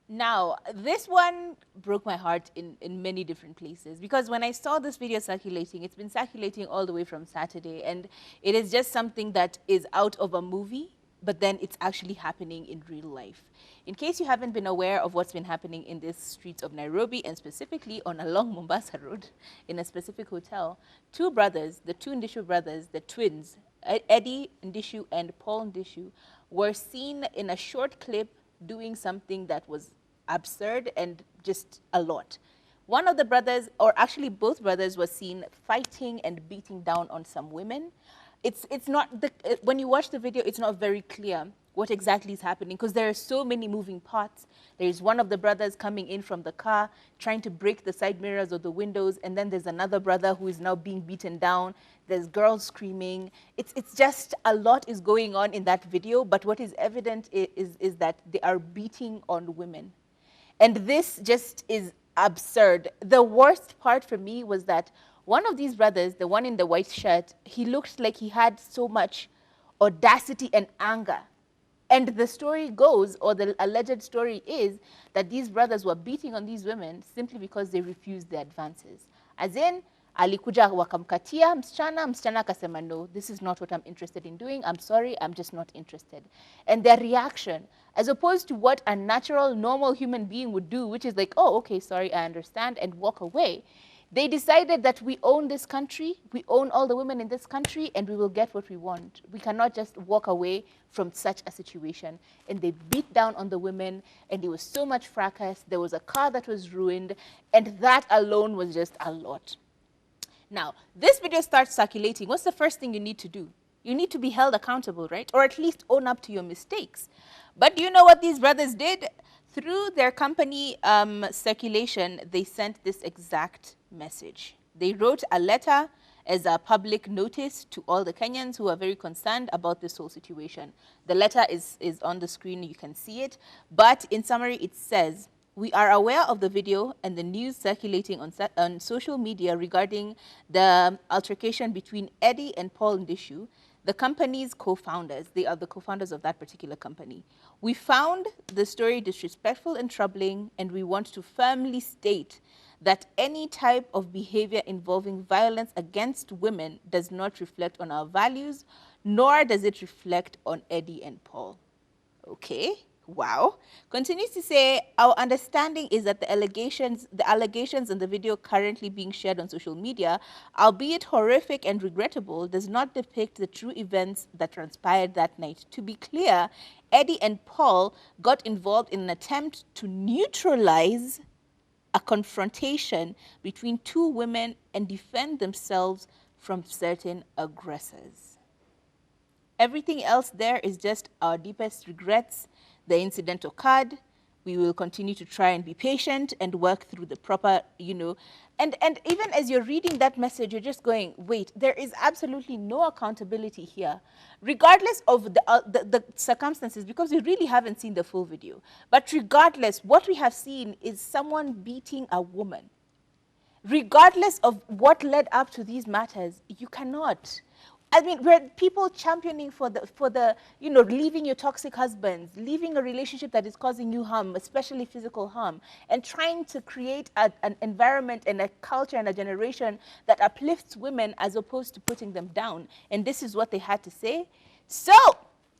Now, this one broke my heart in many different places because when I saw this video circulating, it's been circulating all the way from Saturday, and it is just something that is out of a movie, but then it's actually happening in real life. In case you haven't been aware of what's been happening in the streets of Nairobi, and specifically on along Mombasa Road, in a specific hotel, two brothers, the two Ndichu brothers, the twins, Eddie Ndichu and Paul Ndichu, were seen in a short clip doing something that was absurd and just a lot. One of the brothers, or actually both brothers, was seen fighting and beating down on some women. It's not, when you watch the video, it's not very clear what exactly is happening because there are so many moving parts. There's one of the brothers coming in from the car, trying to break the side mirrors of the windows, and then there's another brother who is now being beaten down. There's girls screaming. It's just a lot is going on in that video, but what is evident is that they are beating on women. And this just is absurd. The worst part for me was that one of these brothers, the one in the white shirt, he looked like he had so much audacity and anger. And the story goes, or the alleged story is, that these brothers were beating on these women simply because they refused their advances. As in, alikuja wakamkatia msichana, msichana akasema, no, this is not what I'm interested in doing. I'm sorry, I'm just not interested. And their reaction, as opposed to what a natural, normal human being would do, which is like, oh, okay, sorry, I understand, and walk away. They decided that we own this country, we own all the women in this country, and we will get what we want. We cannot just walk away from such a situation. And they beat down on the women, and there was so much fracas. There was a car that was ruined, and that alone was just a lot. Now, this video starts circulating. What's the first thing you need to do? You need to be held accountable, right? Or at least own up to your mistakes. But do you know what these brothers did? Through their company circulation, they sent this exact message. They wrote a letter as a public notice to all the Kenyans who are very concerned about this whole situation. The letter is on the screen, you can see it. But in summary, it says, we are aware of the video and the news circulating on social media regarding the altercation between Eddie and Paul Ndichu, the company's co-founders. They are the co-founders of that particular company. We found the story disrespectful and troubling, and we want to firmly state that any type of behavior involving violence against women does not reflect on our values, nor does it reflect on Eddie and Paul. Okay, wow. Continues to say, our understanding is that the allegations in the video currently being shared on social media, albeit horrific and regrettable, does not depict the true events that transpired that night. To be clear, Eddie and Paul got involved in an attempt to neutralize a confrontation between two women and defend themselves from certain aggressors. Everything else there is just our deepest regrets. The incident occurred. We will continue to try and be patient and work through the proper, and even as you're reading that message, you're just going, wait, there is absolutely no accountability here, regardless of the circumstances, because we really haven't seen the full video. But regardless, what we have seen is someone beating a woman. Regardless of what led up to these matters, you cannot. I mean, we're people championing for the leaving your toxic husbands, leaving a relationship that is causing you harm, especially physical harm, and trying to create an environment and a culture and a generation that uplifts women as opposed to putting them down. And this is what they had to say. So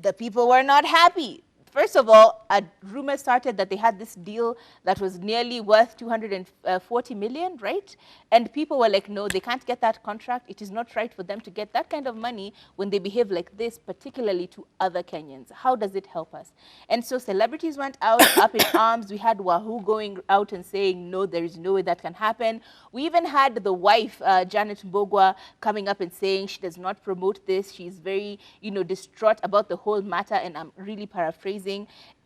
the people were not happy. First of all, a rumor started that they had this deal that was nearly worth 240 million, right? And people were like, no, they can't get that contract. It is not right for them to get that kind of money when they behave like this, particularly to other Kenyans. How does it help us? And so celebrities went out, up in arms. We had Wahoo going out and saying, no, there is no way that can happen. We even had the wife, Janet Mbogwa, coming up and saying she does not promote this. She's very, distraught about the whole matter, and I'm really paraphrasing.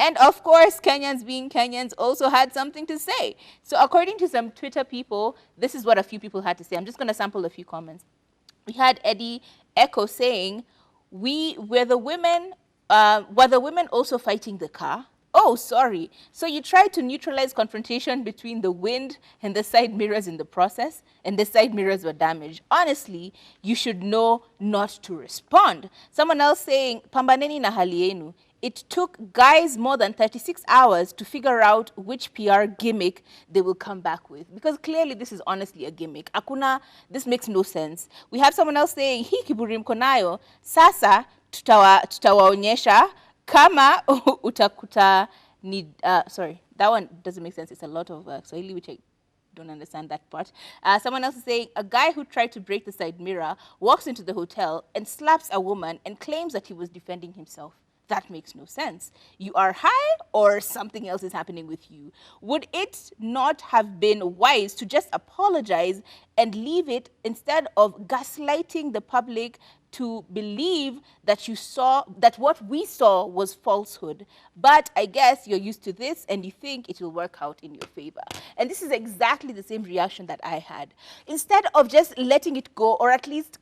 And of course, Kenyans being Kenyans also had something to say. So according to some Twitter people, this is what a few people had to say. I'm just going to sample a few comments. We had Eddie Echo saying, were the women also fighting the car? Oh, sorry. So you tried to neutralize confrontation between the wind and the side mirrors in the process, and the side mirrors were damaged. Honestly, you should know not to respond. Someone else saying, pambaneni na hali yenu. it took guys more than 36 hours to figure out which PR gimmick they will come back with. Because clearly this is honestly a gimmick. Akuna, this makes no sense. We have someone else saying, hii kiburi mko nayo, sasa tutawaonyesha kama utakuta ni, sorry, that one doesn't make sense. It's a lot of Swahili, which I don't understand that part. Someone else is saying, a guy who tried to break the side mirror walks into the hotel and slaps a woman and claims that he was defending himself. That makes no sense. You are high or something else is happening with you. Would it not have been wise to just apologize and leave it instead of gaslighting the public to believe that you saw, that what we saw was falsehood? But I guess you're used to this and you think it will work out in your favor. And this is exactly the same reaction that I had. Instead of just letting it go, or at least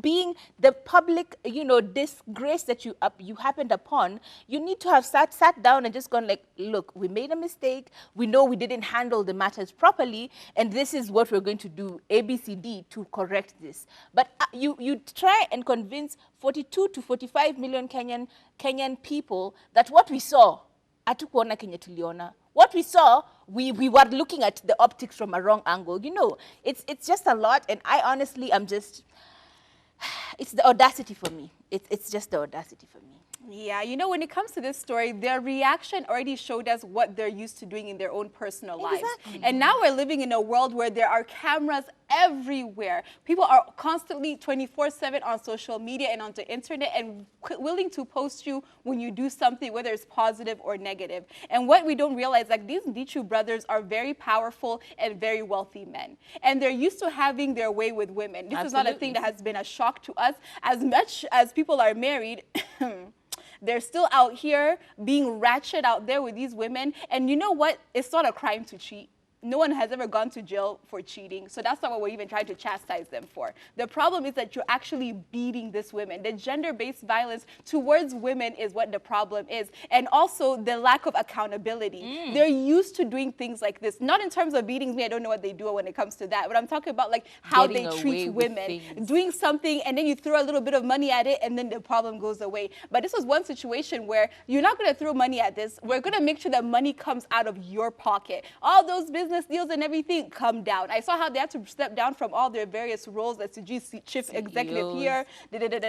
being the public, you know, disgrace that you happened upon, you need to have sat down and just gone like, look, we made a mistake. We know we didn't handle the matters properly, and this is what we're going to do, A, B, C, D, to correct this. But you try and convince 42 to 45 million Kenyan people that what we saw, hatukuona kenye tuliona. What we saw, we were looking at the optics from a wrong angle. You know, it's just a lot, and I honestly am just, it's the audacity for me. It's just the audacity for me. Yeah, you know, when it comes to this story, their reaction already showed us what they're used to doing in their own personal lives. And now we're living in a world where there are cameras everywhere. People are constantly 24/7 on social media and on the internet and willing to post you when you do something, whether it's positive or negative. And what we don't realize, like, these Ndichu brothers are very powerful and very wealthy men. And they're used to having their way with women. This is not a thing that has been a shock to us. As much as people are married, they're still out here being ratchet out there with these women. And you know what? It's not a crime to cheat. No one has ever gone to jail for cheating. So that's not what we're even trying to chastise them for. The problem is that you're actually beating these women. The gender-based violence towards women is what the problem is. And also the lack of accountability. They're used to doing things like this. Not in terms of beating me. I don't know what they do when it comes to that. But I'm talking about like how they treat women. Doing something and then you throw a little bit of money at it and then the problem goes away. But this was one situation where you're not going to throw money at this. We're going to make sure that money comes out of your pocket. All those business deals and everything come down. I saw how they had to step down from all their various roles as the chief executive here,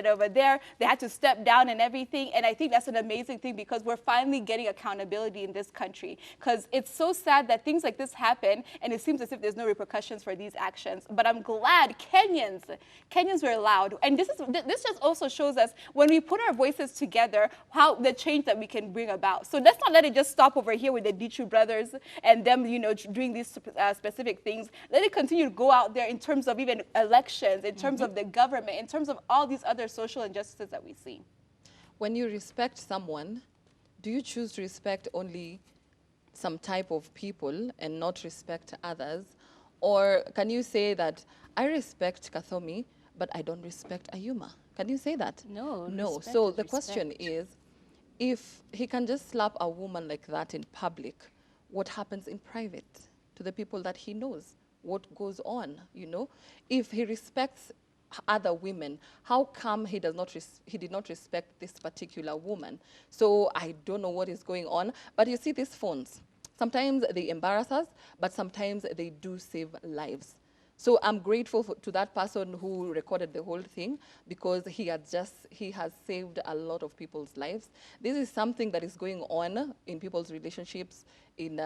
over there. They had to step down and everything. And I think that's an amazing thing because we're finally getting accountability in this country. Because it's so sad that things like this happen and it seems as if there's no repercussions for these actions. But I'm glad Kenyans were loud. And this just also shows us when we put our voices together, how the change that we can bring about. So let's not let it just stop over here with the Ndichu brothers and them, you know, doing these specific things. Let it continue to go out there in terms of even elections, in terms of the government, in terms of all these other social injustices that we see. When you respect someone, do you choose to respect only some type of people and not respect others? Or can you say that I respect Kathomi, but I don't respect Ayuma? Can you say that? No. No. So the question is, if he can just slap a woman like that in public, what happens in private to the people that he knows? What goes on, you know? If he respects other women, how come he did not respect this particular woman? So I don't know what is going on. But you see these phones, sometimes they embarrass us, but sometimes they do save lives. So I'm grateful to that person who recorded the whole thing because he has saved a lot of people's lives. This is something that is going on in people's relationships in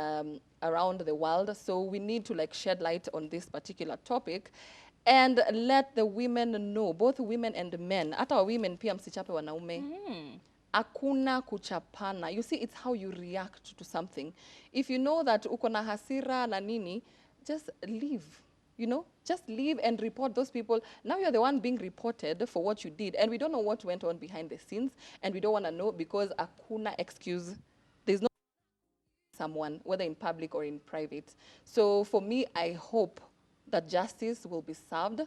around the world. So we need to like shed light on this particular topic and let the women know, both women and men. Hata women pia msichape wanaume. Hakuna kuchapana. You see, it's how you react to something. If you know that uko na hasira na nini, just leave. You know, just leave and report those people. Now you're the one being reported for what you did. And we don't know what went on behind the scenes. And we don't want to know because hakuna excuse. There's no someone, whether in public or in private. So for me, I hope that justice will be served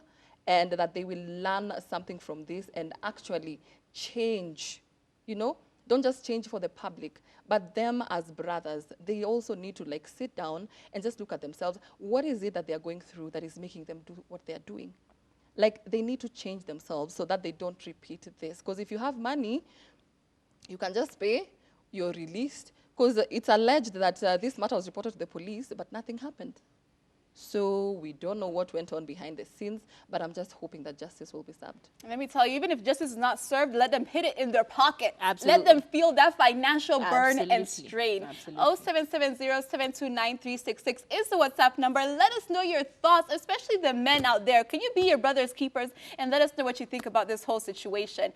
and that they will learn something from this and actually change, you know? Don't just change for the public, but them as brothers, they also need to like sit down and just look at themselves. What is it that they're going through that is making them do what they're doing? Like they need to change themselves so that they don't repeat this. Because if you have money, You can just pay, you're released. Because it's alleged that this matter was reported to the police, but nothing happened. So we don't know what went on behind the scenes, but I'm just hoping that justice will be served. Let me tell you, even if justice is not served, let them hit it in their pocket. Absolutely. Let them feel that financial burn and strain. Absolutely. 0770-729-366 is the WhatsApp number. Let us know your thoughts, especially the men out there. Can you be your brother's keepers? And let us know what you think about this whole situation.